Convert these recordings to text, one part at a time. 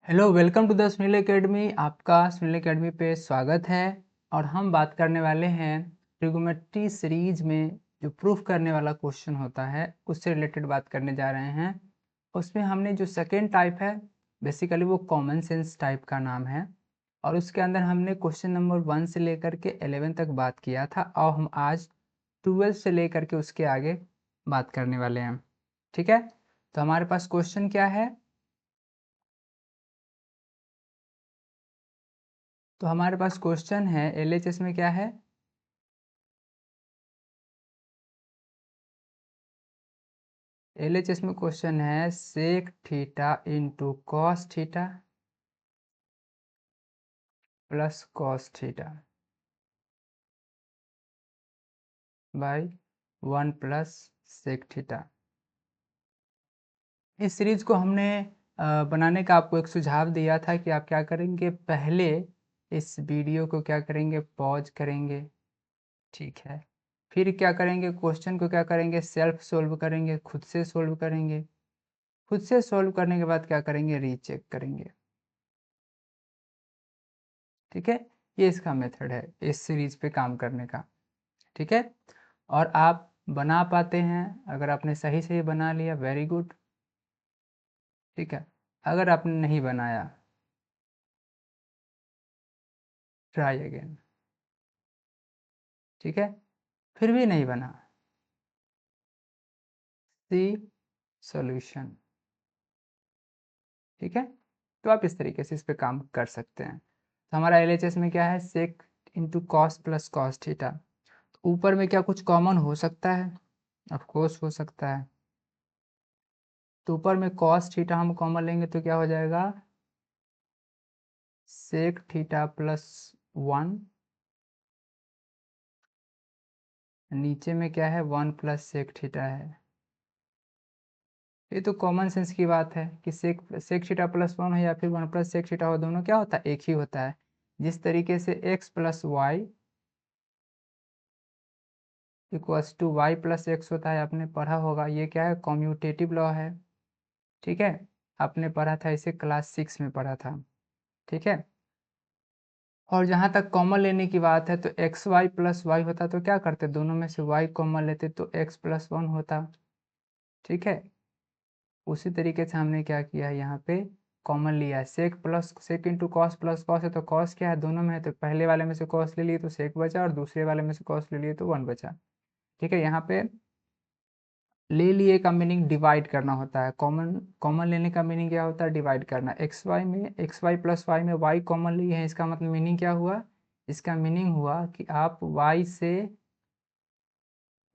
Hello, welcome to the Sunil academy. आपका Sunil academy पे स्वागत है। और हम बात करने वाले हैं ट्रिगोनोमेट्री सीरीज में जो प्रूफ करने वाला क्वेश्चन होता है उससे रिलेटेड बात करने जा रहे हैं। उसमें हमने जो सेकेंड टाइप है बेसिकली वो कॉमन सेंस टाइप का नाम है, और उसके अंदर हमने क्वेश्चन नंबर 1 से लेकर के 11 तक बात किया था, और हम आज 12 से लेकर के उसके आगे बात करने वाले हैं। ठीक है, तो हमारे पास क्वेश्चन क्या है? तो हमारे पास क्वेश्चन है एलएचएस में क्या है? एलएचएस में क्वेश्चन है sec theta into cos theta plus cos theta by 1 plus sec theta. इस सीरीज को हमने बनाने का आपको एक सुझाव दिया था कि आप क्या करेंगे, पहले इस वीडियो को क्या करेंगे, पॉज करेंगे। ठीक है, फिर क्या करेंगे, क्वेश्चन को क्या करेंगे, सेल्फ सोल्व करेंगे, खुद से सोल्व करेंगे। खुद से सोल्व करने के बाद क्या करेंगे, रीचेक करेंगे। ठीक है, ये इसका मेथड है इस सीरीज पे काम करने का। ठीक है, और आप बना पाते हैं, अगर आपने सही से बना लिया वेरी गुड। ठीक है, अगर आपने नहीं बनाया ट्राई अगेन। ठीक है, फिर भी नहीं बना, सी सॉल्यूशन। ठीक है, तो आप इस तरीके से इस पे काम कर सकते हैं। तो हमारा एलएचएस में क्या है, sec into cos plus cos theta. ऊपर में क्या कुछ कॉमन हो सकता है? ऑफ कोर्स हो सकता है। तो ऊपर में कॉस थीटा हम कॉमन लेंगे तो क्या हो जाएगा, सेक थीटा प्लस 1। नीचे में क्या है, 1 प्लस सेक थीटा है। ये तो कॉमन सेंस की बात है कि सेक सेक थीटा प्लस 1 हो या फिर 1 प्लस सेक थीटा हो, दोनों क्या होता है, एक ही होता है। जिस तरीके से x plus y equals to y plus x होता है, आपने पढ़ा होगा, ये क्या है, कॉम्यूटेटिव लॉ है। ठीक है, आपने पढ़ा था इसे क्लास 6 में पढ़ा था। ठीक है, और जहाँ तक कॉमन लेने की बात है तो एक्स वाई प्लस वाई होता तो क्या करते, दोनों में से y कॉमन लेते तो x प्लस 1 होता। ठीक है, उसी तरीके से हमने क्या किया है, यहाँ पे कॉमन लिया है, sec plus sec into cos plus cos है, तो कॉस क्या है, दोनों में है, तो पहले वाले में से कॉस ले लिए तो सेक बचा, और दूसरे वाले में से कॉस ले लिए तो 1 बचा। ठीक है, यहाँ पे ले लिए का मीनिंग डिवाइड करना होता है। कॉमन कॉमन लेने का मीनिंग क्या होता है, डिवाइड करना। एक्स वाई में एक्स वाई प्लस वाई में वाई कॉमन लिए हैं, इसका मतलब मीनिंग क्या हुआ, इसका मीनिंग हुआ कि आप वाई से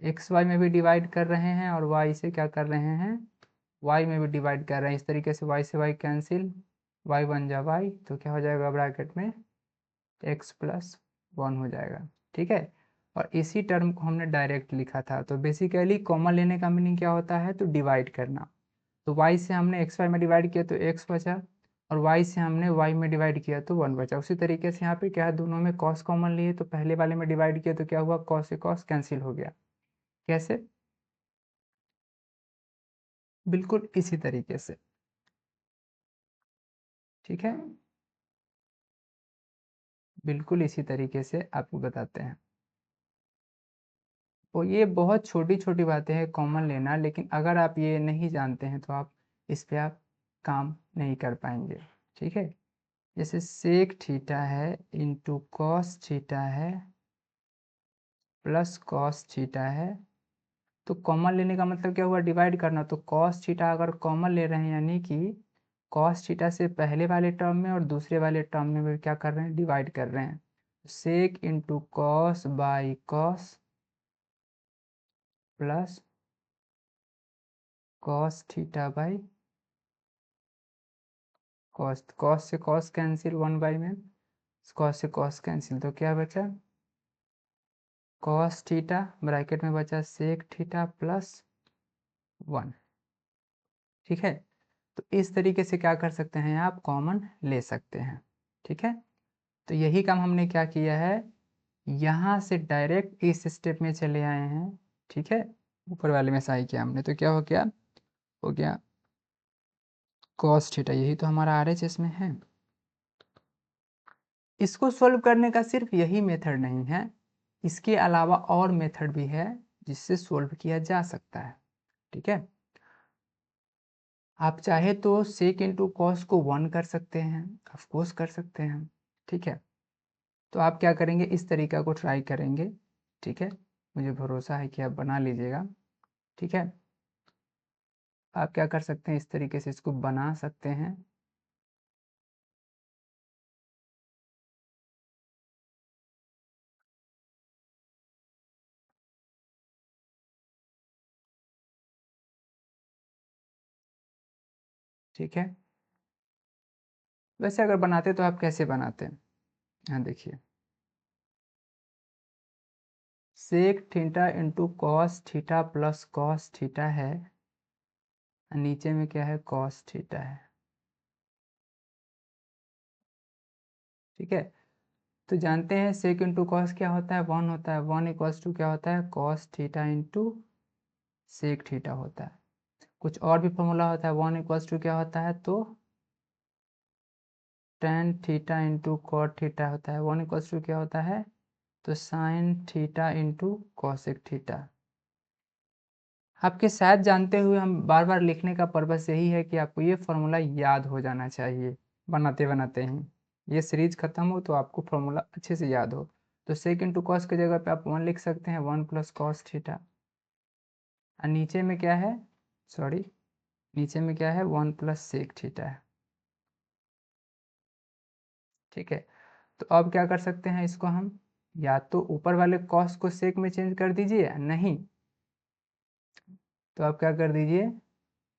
एक्स वाई में भी डिवाइड कर रहे हैं, और वाई से क्या कर रहे हैं, वाई में भी डिवाइड कर रहे हैं। इस तरीके से वाई से वाई कैंसिल, वाई बन जा वाई, तो क्या हो जाएगा ब्रैकेट में एक्स प्लस 1 हो जाएगा। ठीक है, और इसी टर्म को हमने डायरेक्ट लिखा था। तो बेसिकली कॉमन लेने का मीनिंग क्या होता है, तो डिवाइड करना। तो y से हमने एक्स वाई में डिवाइड किया तो x बचा, और y से हमने y में डिवाइड किया तो 1 बचा। उसी तरीके से यहाँ पे क्या है, दोनों में cos कॉमन लिए तो पहले वाले में डिवाइड किया तो क्या हुआ, cos से cos कैंसिल हो गया। कैसे, बिल्कुल इसी तरीके से। ठीक है, बिल्कुल इसी तरीके से आपको बताते हैं। तो ये बहुत छोटी छोटी बातें हैं कॉमन लेना, लेकिन अगर आप ये नहीं जानते हैं तो आप इस पे आप काम नहीं कर पाएंगे। ठीक है, जैसे सेक थीटा है इंटू कॉस थीटा है प्लस कॉस थीटा है, तो कॉमन लेने का मतलब क्या हुआ, डिवाइड करना। तो कॉस थीटा अगर कॉमन ले रहे हैं, यानी कि कॉस थीटा से पहले वाले टर्म में और दूसरे वाले टर्म में भी क्या कर रहे हैं, डिवाइड कर रहे हैं। Sec into cos by cos plus cos theta by cos. Cos से कॉस कैंसिल, 1 बाई में कॉस से कॉस कैंसिल, तो क्या बचा, कॉस थीटा ब्रैकेट में बचा सेक थीटा प्लस 1। ठीक है, तो इस तरीके से क्या कर सकते हैं, आप कॉमन ले सकते हैं। ठीक है, तो यही काम हमने क्या किया है, यहाँ से डायरेक्ट इस स्टेप में चले आए हैं। ठीक है, ऊपर वाले में सही किया हमने, तो क्या हो गया, हो गया cos थीटा, यही तो हमारा RHS इसमें है। इसको सोल्व करने का सिर्फ यही मेथड नहीं है, इसके अलावा और मेथड भी है जिससे सोल्व किया जा सकता है। ठीक है, आप चाहे तो सेक इंटू कॉस को 1 कर सकते हैं, ऑफकोर्स कर सकते हैं। ठीक है, तो आप क्या करेंगे, इस तरीका को ट्राई करेंगे। ठीक है, मुझे भरोसा है कि आप बना लीजिएगा। ठीक है, आप क्या कर सकते हैं, इस तरीके से इसको बना सकते हैं। ठीक है, वैसे अगर बनाते तो आप कैसे बनाते हैं, हाँ देखिए, sec theta into cos theta plus cos theta है, नीचे में क्या है, कॉस थीटा है। ठीक है, तो जानते हैं सेक इंटू कॉस क्या होता है, 1 होता है, 1 इक्वल्स टू क्या होता है, cos theta into sec theta होता है। कुछ और भी फॉर्मूला होता है, 1 इक्वल्स टू क्या होता है, तो tan theta into cot theta होता है। 1 इक्वल्स टू क्या होता है, तो sin theta into cosec theta. आपके शायद जानते हुए हम बार बार लिखने का पर्पस यही है कि आपको ये फॉर्मूला याद हो जाना चाहिए बनाते बनाते ही, ये सीरीज खत्म हो तो आपको फॉर्मूला अच्छे से याद हो। तो सेक इंटू कॉस की जगह पे आप 1 लिख सकते हैं, 1 प्लस कॉस थीटा, और नीचे में क्या है, सॉरी, नीचे में क्या है, 1 प्लस सेक थीटा है। ठीक है, तो अब क्या कर सकते हैं, इसको हम या तो ऊपर वाले कॉस को सेक में चेंज कर दीजिए, नहीं तो आप क्या कर दीजिए,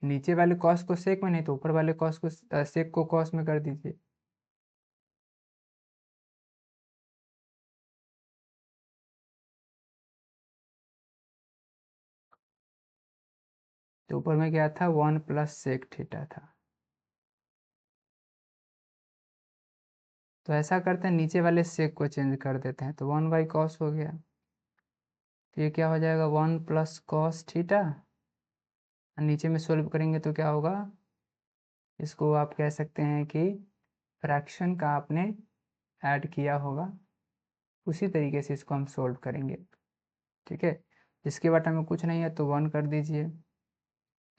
नीचे वाले कॉस को सेक में, नहीं तो ऊपर वाले कॉस को सेक को कॉस में कर दीजिए। तो ऊपर में क्या था, 1 प्लस सेक थीटा था। तो ऐसा करते हैं, नीचे वाले सेक को चेंज कर देते हैं, तो 1 बाई कॉस हो गया। तो ये क्या हो जाएगा, 1 प्लस कॉस थीटा, नीचे में सोल्व करेंगे तो क्या होगा, इसको आप कह सकते हैं कि फ्रैक्शन का आपने ऐड किया होगा, उसी तरीके से इसको हम सोल्व करेंगे। ठीक है, जिसके बटा में कुछ नहीं है तो 1 कर दीजिए,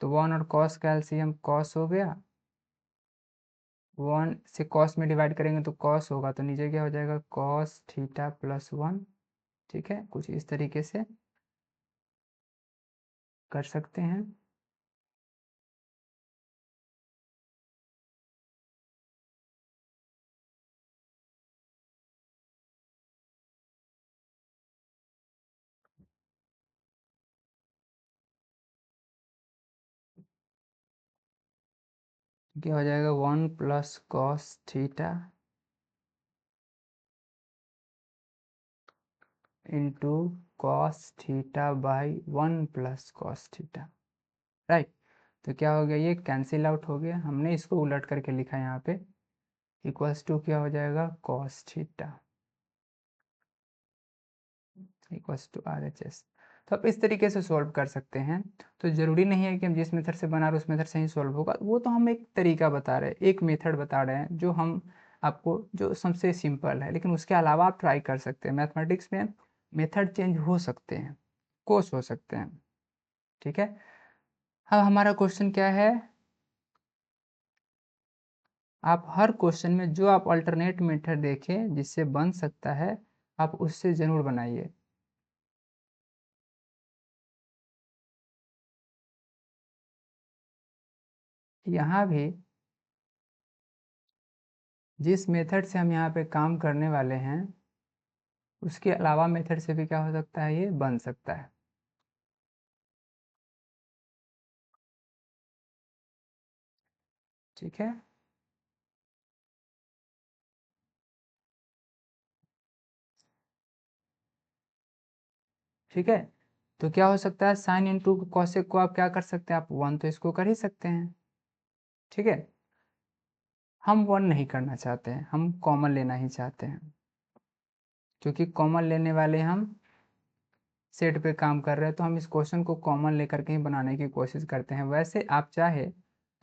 तो 1 और कॉस का एलसीएम कॉस हो गया, 1 से कॉस में डिवाइड करेंगे तो कॉस होगा, तो नीचे क्या हो जाएगा, कॉस थीटा प्लस 1। ठीक है, कुछ इस तरीके से कर सकते हैं। क्या हो जाएगा, 1 plus cos theta into cos theta by 1 plus cos theta, right. तो क्या हो गया, ये कैंसिल आउट हो गया, हमने इसको उलट करके लिखा है यहाँ पे, इक्वल्स टू क्या हो जाएगा, cos theta equals to RHS। तो आप इस तरीके से सॉल्व कर सकते हैं। तो ज़रूरी नहीं है कि हम जिस मेथड से बना रहे उस मेथड से ही सॉल्व होगा, वो तो हम एक तरीका बता रहे हैं, एक मेथड बता रहे हैं जो हम आपको, जो सबसे सिंपल है, लेकिन उसके अलावा आप ट्राई कर सकते हैं। मैथमेटिक्स में मेथड चेंज हो सकते हैं, कोर्स हो सकते हैं। ठीक है, अब हमारा क्वेश्चन क्या है, आप हर क्वेश्चन में जो आप अल्टरनेट मेथड देखें जिससे बन सकता है, आप उससे ज़रूर बनाइए। यहाँ भी जिस मेथड से हम यहाँ पे काम करने वाले हैं उसके अलावा मेथड से भी क्या हो सकता है, ये बन सकता है। ठीक है, ठीक है, तो क्या हो सकता है, साइन इंटू कॉसेक को आप क्या कर सकते हैं, आप 1 तो इसको कर ही सकते हैं। ठीक है, हम 1 नहीं करना चाहते हैं, हम कॉमन लेना ही चाहते हैं, क्योंकि कॉमन लेने वाले हम सेट पे काम कर रहे हैं, तो हम इस क्वेश्चन को कॉमन लेकर के ही बनाने की कोशिश करते हैं। वैसे आप चाहे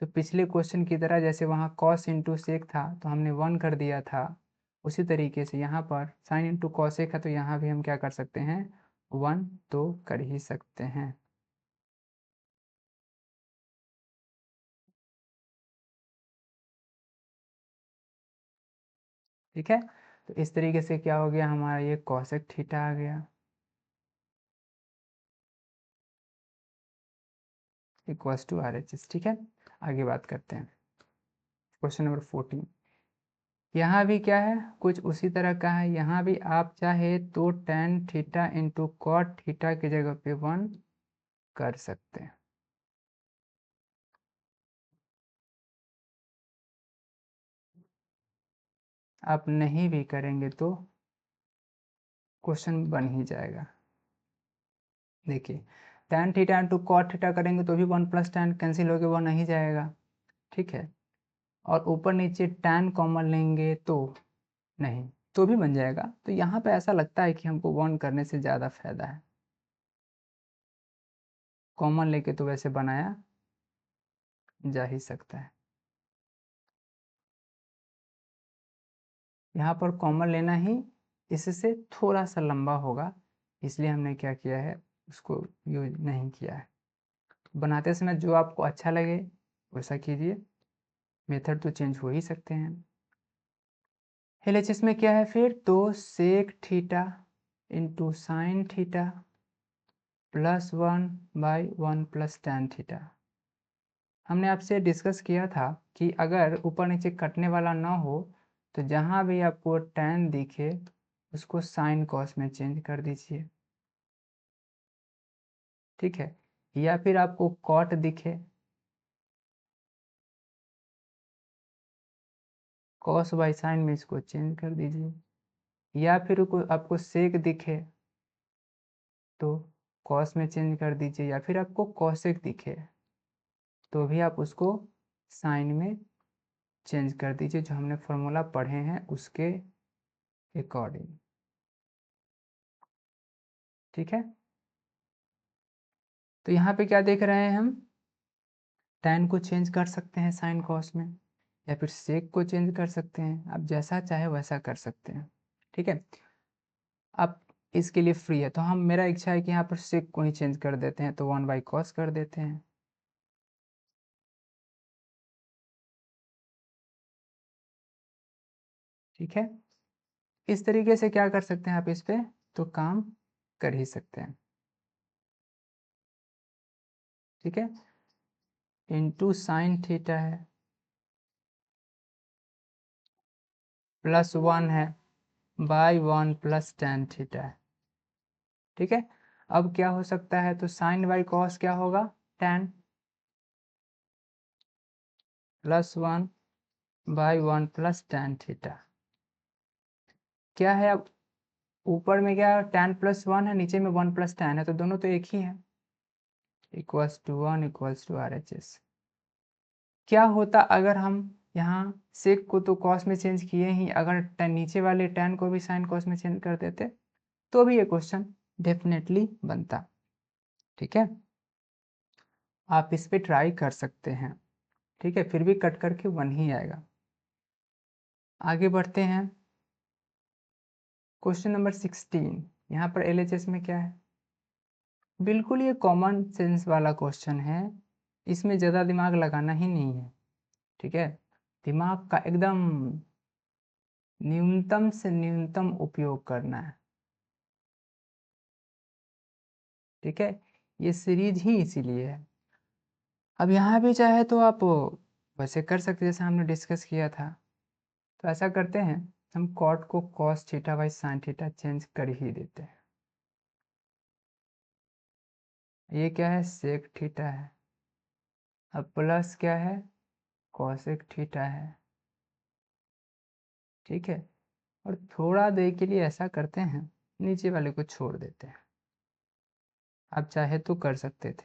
तो पिछले क्वेश्चन की तरह जैसे वहाँ कॉस इंटू सेक था तो हमने 1 कर दिया था, उसी तरीके से यहाँ पर साइन इंटू कॉसेक है तो यहाँ भी हम क्या कर सकते हैं, 1 तो कर ही सकते हैं। ठीक है, तो इस तरीके से क्या हो गया, हमारा ये कॉसेक थीटा आ गया इक्वल्स टू RHS। ठीक है, आगे बात करते हैं। क्वेश्चन नंबर 14, यहाँ भी क्या है, कुछ उसी तरह का है। यहाँ भी आप चाहे तो tan theta into cot theta की जगह पे 1 कर सकते हैं। आप नहीं भी करेंगे तो क्वेश्चन बन ही जाएगा। देखिए tan theta into cot theta करेंगे तो भी 1 प्लस टैन कैंसिल होकर वो नहीं जाएगा। ठीक है, और ऊपर नीचे tan कॉमन लेंगे तो नहीं, तो भी बन जाएगा। तो यहाँ पे ऐसा लगता है कि हमको 1 करने से ज़्यादा फायदा है। कॉमन लेके तो वैसे बनाया जा ही सकता है। यहाँ पर कॉमन लेना ही इससे थोड़ा सा लंबा होगा, इसलिए हमने क्या किया है, उसको यूज नहीं किया है। बनाते समय जो आपको अच्छा लगे वैसा कीजिए, मेथड तो चेंज हो ही सकते हैं। LHS में क्या है फिर, तो sec theta into sin theta plus 1/1 plus tan theta. हमने आपसे डिस्कस किया था कि अगर ऊपर नीचे कटने वाला ना हो तो जहाँ भी आपको टैन दिखे उसको साइन कॉस में चेंज कर दीजिए। ठीक है, या फिर आपको कॉट दिखे, कॉस बाई साइन में इसको चेंज कर दीजिए। या फिर आपको सेक दिखे तो कॉस में चेंज कर दीजिए, या फिर आपको कॉसेक दिखे तो भी आप उसको साइन में चेंज कर दीजिए, जो हमने फॉर्मूला पढ़े हैं उसके अकॉर्डिंग। ठीक है, तो यहाँ पे क्या देख रहे हैं हम, tan को चेंज कर सकते हैं साइन कॉस में, या फिर सेक को चेंज कर सकते हैं, आप जैसा चाहे वैसा कर सकते हैं। ठीक है, आप इसके लिए फ्री है, तो हम, मेरा इच्छा है कि यहाँ पर सेक को ही चेंज कर देते हैं, तो 1/cos कर देते हैं। ठीक है, इस तरीके से क्या कर सकते हैं आप इस पे, तो काम कर ही सकते हैं। ठीक है, इंटू साइन थीटा है प्लस 1 है बाई 1 प्लस टैन थीटा है। ठीक है, अब क्या हो सकता है, तो साइन बाई कॉस क्या होगा, ten plus 1/1 plus tan theta. क्या है अब, ऊपर में क्या टैन प्लस 1 है, नीचे में 1 प्लस टैन है, तो दोनों तो एक ही है, equals to 1 equals to RHS। क्या होता अगर हम यहाँ सेक को तो कॉस में चेंज किए ही, अगर नीचे वाले टैन को भी साइन कॉस में चेंज कर देते तो भी ये क्वेश्चन डेफिनेटली बनता। ठीक है, आप इस पे ट्राई कर सकते हैं। ठीक है, फिर भी कट करके 1 ही आएगा। आगे बढ़ते हैं, क्वेश्चन नंबर 16। यहाँ पर LHS में क्या है, बिल्कुल ये कॉमन सेंस वाला क्वेश्चन है, इसमें ज़्यादा दिमाग लगाना ही नहीं है। ठीक है, दिमाग का एकदम न्यूनतम से न्यूनतम उपयोग करना है। ठीक है, ये सीरीज ही इसीलिए है। अब यहाँ भी चाहे तो आप वैसे कर सकते जैसे हमने डिस्कस किया था, तो ऐसा करते हैं, हम कॉट को cos theta by sin theta change कर ही देते हैं। ये क्या है, सेक थीटा है, अब प्लस क्या है, कॉसेक थीटा है। ठीक है, और थोड़ा देर के लिए ऐसा करते हैं, नीचे वाले को छोड़ देते हैं। आप चाहे तो कर सकते थे,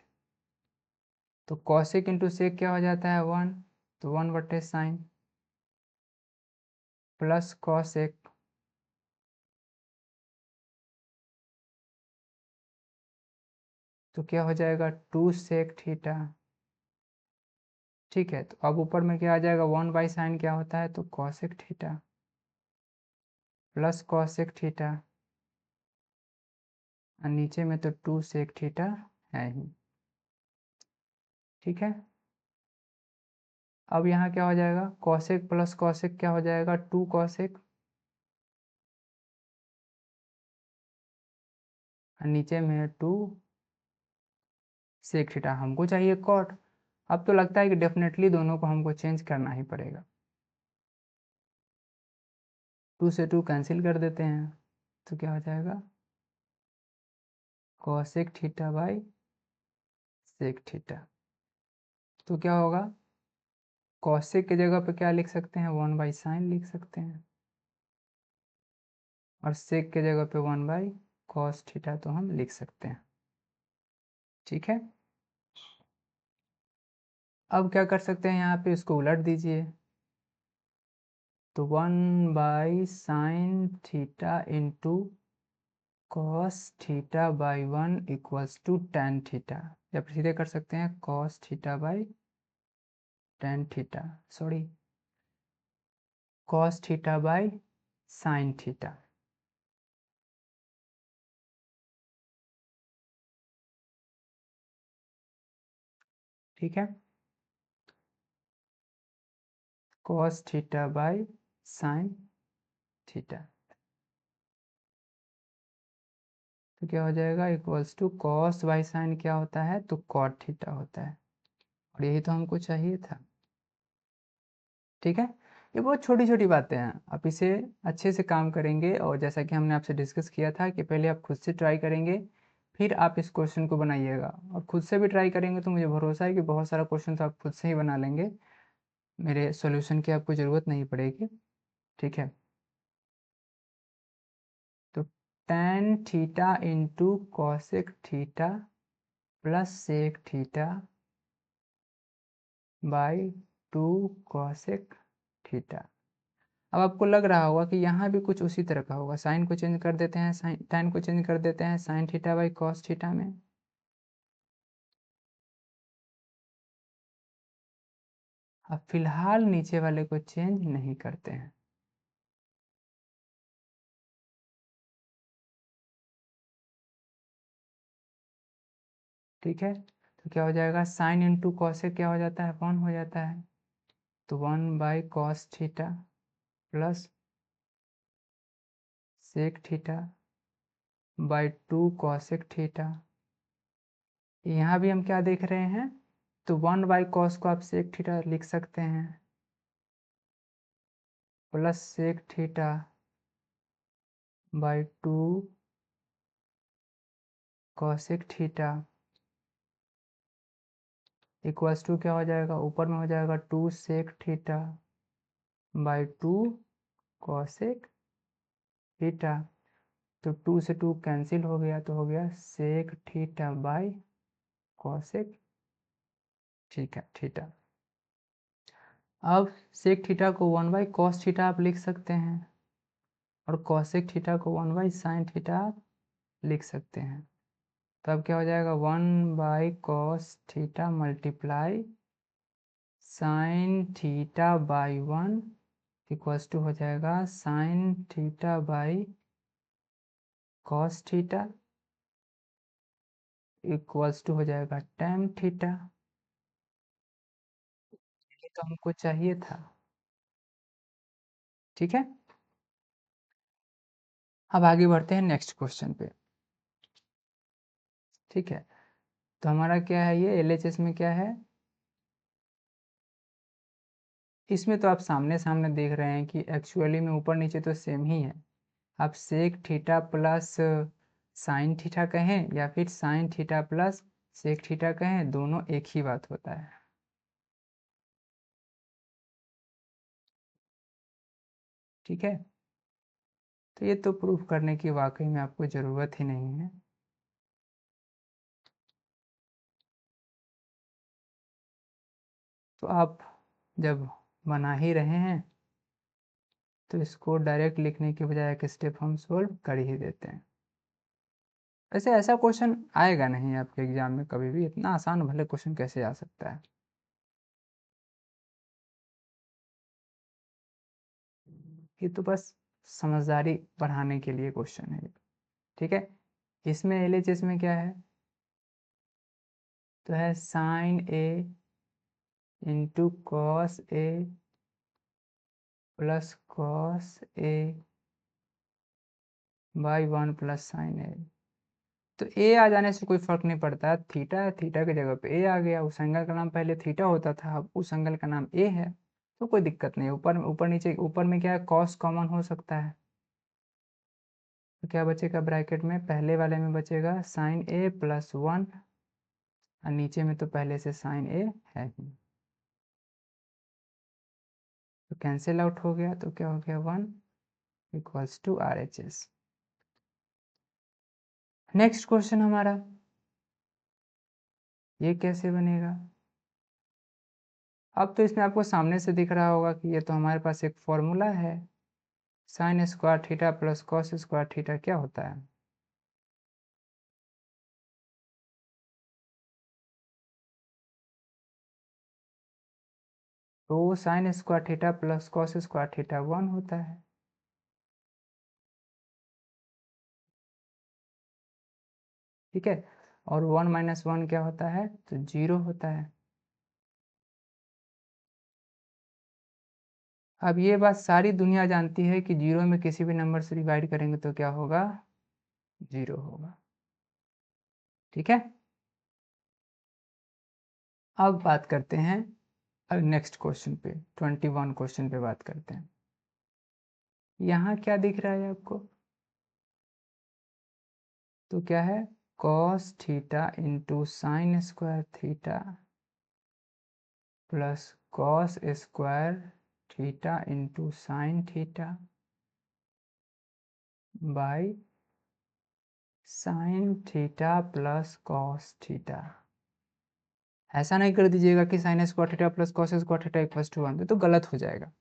तो कॉसेक इंटू सेक क्या हो जाता है, 1, तो 1/साइन प्लस कॉसेक तो क्या हो जाएगा, 2 सेक थीटा ठीक है, तो अब ऊपर में क्या आ जाएगा, 1/sin क्या होता है, तो cosec theta plus cosec theta, और नीचे में तो 2sec थीटा है ही। ठीक है, अब यहाँ क्या हो जाएगा, cosec प्लस cosec क्या हो जाएगा, 2cosec, और नीचे में है 2sec थीटा, हमको चाहिए cot। अब तो लगता है कि डेफिनेटली दोनों को हमको चेंज करना ही पड़ेगा। 2 से 2 कैंसिल कर देते हैं, तो क्या हो जाएगा, cosec theta by sec theta. तो क्या होगा, cosec की जगह पे क्या लिख सकते हैं, 1/sin लिख सकते हैं, और sec के जगह पे 1/cos थीटा तो हम लिख सकते हैं। ठीक है, अब क्या कर सकते हैं, यहाँ पे इसको उलट दीजिए, तो 1/sin theta into cos theta by 1 equals to tan theta, या फिर सीधे कर सकते हैं cos theta by tan theta, sorry cos theta by sin theta. ठीक है, cos theta by sin theta, तो क्या हो जाएगा, equals to cos by sin क्या होता है, तो cot थीटा होता है, और यही तो हमको चाहिए था। ठीक है, ये बहुत छोटी छोटी बातें हैं, आप इसे अच्छे से काम करेंगे, और जैसा कि हमने आपसे डिस्कस किया था कि पहले आप खुद से ट्राई करेंगे, फिर आप इस क्वेश्चन को बनाइएगा, और खुद से भी ट्राई करेंगे तो मुझे भरोसा है कि बहुत सारा क्वेश्चन तो आप खुद से ही बना लेंगे, मेरे सॉल्यूशन की आपको ज़रूरत नहीं पड़ेगी। ठीक है, तो tan theta into cosec theta plus sec theta by 2 cosec theta. अब आपको लग रहा होगा कि यहाँ भी कुछ उसी तरह का होगा, साइन को चेंज कर देते हैं, साइन टैन को चेंज कर देते हैं sign theta by cos theta में। अब फिलहाल नीचे वाले को चेंज नहीं करते हैं। ठीक है, तो क्या हो जाएगा, साइन इंटू कॉसेक क्या हो जाता है, 1 हो जाता है, तो 1/cos theta plus sec theta by 2 cosec theta. यहाँ भी हम क्या देख रहे हैं, तो 1/cos को आप सेक थीटा लिख सकते हैं, plus sec theta by 2 cosec theta equals to क्या हो जाएगा, ऊपर में हो जाएगा 2 sec theta by 2 cosec theta, तो 2 से 2 कैंसिल हो गया, तो हो गया sec theta by cosec theta. अब सेक थीटा को 1/cos थीटा आप लिख सकते हैं, और कॉसेक थीटा को 1/sin थीटा आप लिख सकते हैं, तब क्या हो जाएगा, 1/cos theta multiply sin theta by 1 equals to हो जाएगा sin theta by cos theta equals to हो जाएगा tan थीटा। ये तो हमको चाहिए था। ठीक है, अब आगे बढ़ते हैं नेक्स्ट क्वेश्चन पे। ठीक है, तो हमारा क्या है, ये एलएचएस में क्या है, इसमें तो आप सामने सामने देख रहे हैं कि एक्चुअली में ऊपर नीचे तो सेम ही है। आप sec theta plus sin theta कहें या फिर sin theta plus sec theta कहें, दोनों एक ही बात होता है। ठीक है, तो ये तो प्रूफ करने की वाकई में आपको ज़रूरत ही नहीं है। तो आप जब बना ही रहे हैं तो इसको डायरेक्ट लिखने की बजाय एक स्टेप हम सोल्व कर ही देते हैं। वैसे ऐसा क्वेश्चन आएगा नहीं आपके एग्जाम में कभी भी, इतना आसान भले क्वेश्चन कैसे आ सकता है। ये तो बस समझदारी बढ़ाने के लिए क्वेश्चन है, ठीक है। इसमें LHS में क्या है, तो है sine A into cos A plus cos A by 1 plus sine A. तो ए आ जाने से कोई फर्क नहीं पड़ता, थीटा है, थीटा की जगह पे ए आ गया। उस एंगल का नाम पहले थीटा होता था, अब उस एंगल का नाम ए है, तो कोई दिक्कत नहीं। ऊपर ऊपर नीचे, ऊपर में क्या है, कॉस कॉमन हो सकता है, तो क्या बचेगा ब्रैकेट में, पहले वाले में बचेगा साइन ए प्लस 1, और नीचे में तो पहले से साइन ए है ही, तो कैंसिल आउट हो गया, तो क्या हो गया 1 equals to RHS। Next question हमारा, ये कैसे बनेगा। अब तो इसमें आपको सामने से दिख रहा होगा कि ये तो हमारे पास एक फॉर्मूला है, sign square theta plus cos square theta क्या होता है। तो sign square theta plus cos square theta 1 होता है, ठीक है। और 1 माइनस 1 क्या होता है, तो 0 होता है। अब ये बात सारी दुनिया जानती है कि 0 में किसी भी नंबर से डिवाइड करेंगे तो क्या होगा, 0 होगा, ठीक है। अब बात करते हैं, अब नेक्स्ट क्वेश्चन पे, 21 क्वेश्चन पे बात करते हैं। यहाँ क्या दिख रहा है आपको, तो क्या है, cos theta into sin square theta plus cos square theta into sin theta by sin theta plus cos theta. ऐसा नहीं कर दीजिएगा कि sin square theta plus cos square theta equals to 1, तो गलत हो जाएगा,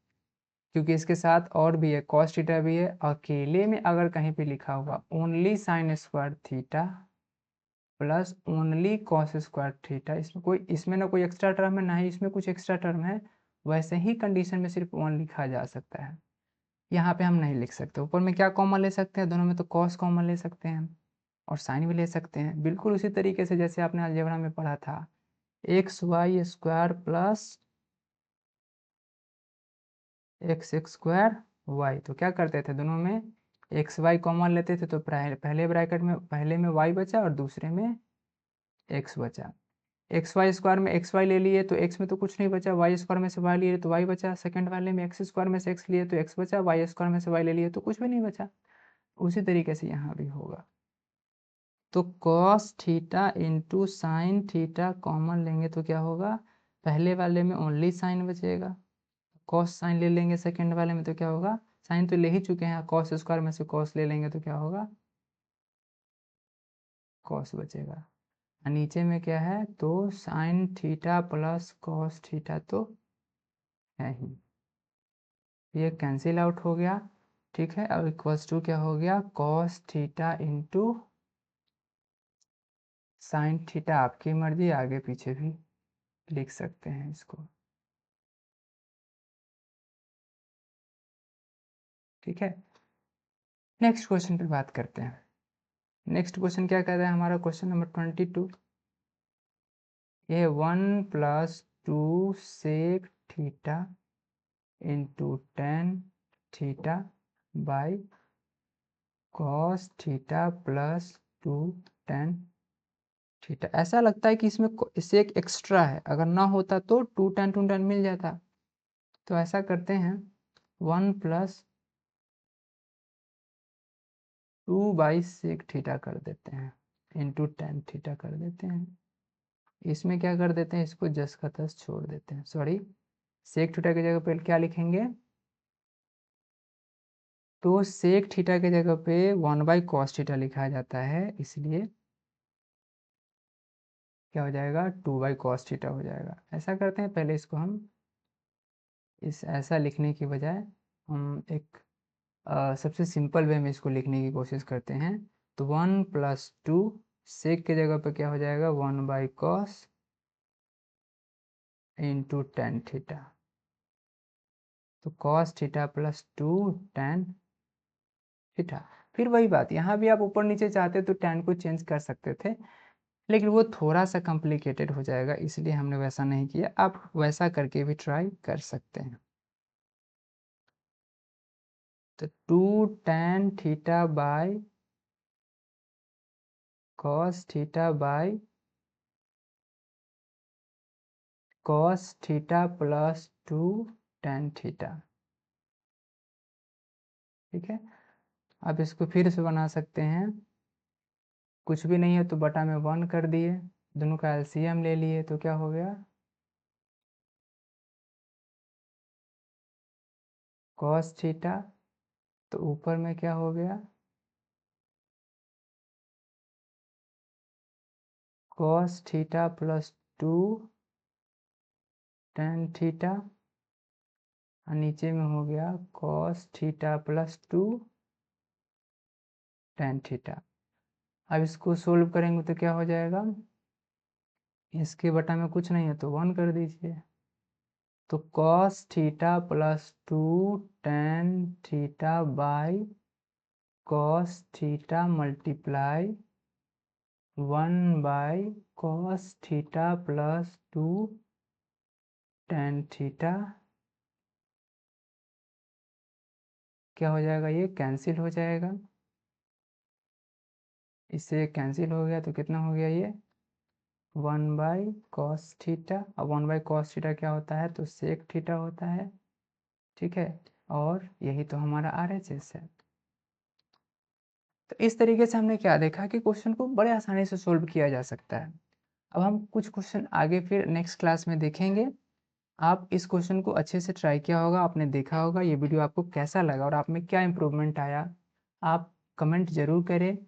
क्योंकि इसके साथ और भी है, कॉस थीटा भी है। अकेले में अगर कहीं पे लिखा हुआ only sign square theta plus only cos square theta, इसमें ना कोई एक्स्ट्रा टर्म है, ना ही इसमें कुछ एक्स्ट्रा टर्म है, वैसे ही कंडीशन में सिर्फ 1 लिखा जा सकता है। यहाँ पे हम नहीं लिख सकते। ऊपर में क्या कॉमन ले सकते हैं, दोनों में तो कॉस कॉमन ले सकते हैं और साइन भी ले सकते हैं, बिल्कुल उसी तरीके से जैसे आपने अलजेब्रा में पढ़ा था, x y square plus x square y. तो क्या करते थे, दोनों में एक्स वाई कॉमन लेते थे, तो पहले ब्रैकेट में पहले में वाई बचा और दूसरे में एक्स बचा। एक्स वाई स्क्वायर में एक्स वाई ले लिए तो एक्स में तो कुछ नहीं बचा, वाई स्क्वायर में से वाई लिए तो वाई बचा, सेकंड वाले में एक्स स्क्वायर में से एक्स लिए तो एक्स बचा, वाई स्क्वायर में से वाई ले लिए तो कुछ भी नहीं बचा। उसी तरीके से यहाँ भी होगा। तो cos theta into sin theta common लेंगे तो क्या होगा, पहले वाले में ओनली साइन बचेगा, cos साइन ले लेंगे सेकंड वाले में तो क्या होगा, साइन तो ले ही चुके हैं, cos स्क्वायर में से cos ले लेंगे तो क्या होगा, cos बचेगा। नीचे में क्या है, तो sin theta plus cos theta तो है ही, ये कैंसिल आउट हो गया, ठीक है। अब इक्वल्स टू क्या हो गया, cos theta into sin theta, आपकी मर्जी, आगे पीछे भी लिख सकते हैं इसको, ठीक है। नेक्स्ट क्वेश्चन पे बात करते हैं। नेक्स्ट क्वेश्चन क्या कह रहा है हमारा, क्वेश्चन नंबर 22, ये 1 plus 2 sec theta into tan theta by cos theta plus 2 tan theta. ऐसा लगता है कि इसमें सेक एक्स्ट्रा है, अगर ना होता तो 2 tan मिल जाता। तो ऐसा करते हैं, 1 प्लस 2 बाई सेक थीटा कर देते हैं इंटू टेन थीटा कर देते हैं। इसमें क्या कर देते हैं, इसको जस का तस छोड़ देते हैं, सॉरी, सेक थीटा की जगह पे क्या लिखेंगे, तो सेक थीटा की जगह पे 1 बाई कॉस थीटा लिखा जाता है, इसलिए क्या हो जाएगा, 2 बाई कॉस थीटा हो जाएगा। ऐसा करते हैं, पहले इसको हम इस ऐसा लिखने की बजाय हम एक सबसे सिंपल वे में इसको लिखने की कोशिश करते हैं। तो 1 प्लस 2 सेक की जगह पे क्या हो जाएगा, 1 by cos into tan theta तो cos theta plus 2 tan theta. फिर वही बात, यहाँ भी आप ऊपर नीचे चाहते तो tan को चेंज कर सकते थे, लेकिन वो थोड़ा सा कॉम्प्लिकेटेड हो जाएगा, इसलिए हमने वैसा नहीं किया। आप वैसा करके भी ट्राई कर सकते हैं। तो 2 tan theta by cos theta by cos theta plus 2 tan theta. ठीक है, अब इसको फिर से बना सकते हैं। कुछ भी नहीं है तो बटा में 1 कर दिए, दोनों का एलसीएम ले लिए, तो क्या हो गया cos थीटा, तो ऊपर में क्या हो गया cos theta plus 2 tan theta, और नीचे में हो गया cos theta plus 2 tan theta. अब इसको सोल्व करेंगे तो क्या हो जाएगा, इसके बटा में कुछ नहीं है तो 1 कर दीजिए, तो cos theta plus 2 tan theta by cos theta multiply 1 by cos theta plus 2 tan theta. क्या हो जाएगा, ये कैंसिल हो जाएगा, इससे कैंसिल हो गया तो कितना हो गया ये 1 बाई कॉस थीटा। अब 1 बाई कॉस थीटा क्या होता है, तो सेक थीटा होता है। ठीक है, और यही तो हमारा RHS है। तो इस तरीके से हमने क्या देखा कि क्वेश्चन को बड़े आसानी से सोल्व किया जा सकता है। अब हम कुछ क्वेश्चन आगे फिर नेक्स्ट क्लास में देखेंगे। आप इस क्वेश्चन को अच्छे से ट्राई किया होगा, आपने देखा होगा, ये वीडियो आपको कैसा लगा और आप में क्या इम्प्रूवमेंट आया, आप कमेंट ज़रूर करें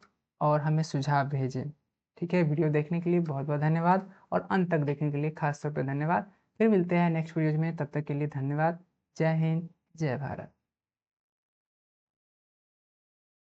और हमें सुझाव भेजें। ठीक है, वीडियो देखने के लिए बहुत बहुत धन्यवाद, और अंत तक देखने के लिए खास तौर पर धन्यवाद। फिर मिलते हैं नेक्स्ट वीडियो में, तब तक के लिए धन्यवाद। जय हिंद, जय भारत।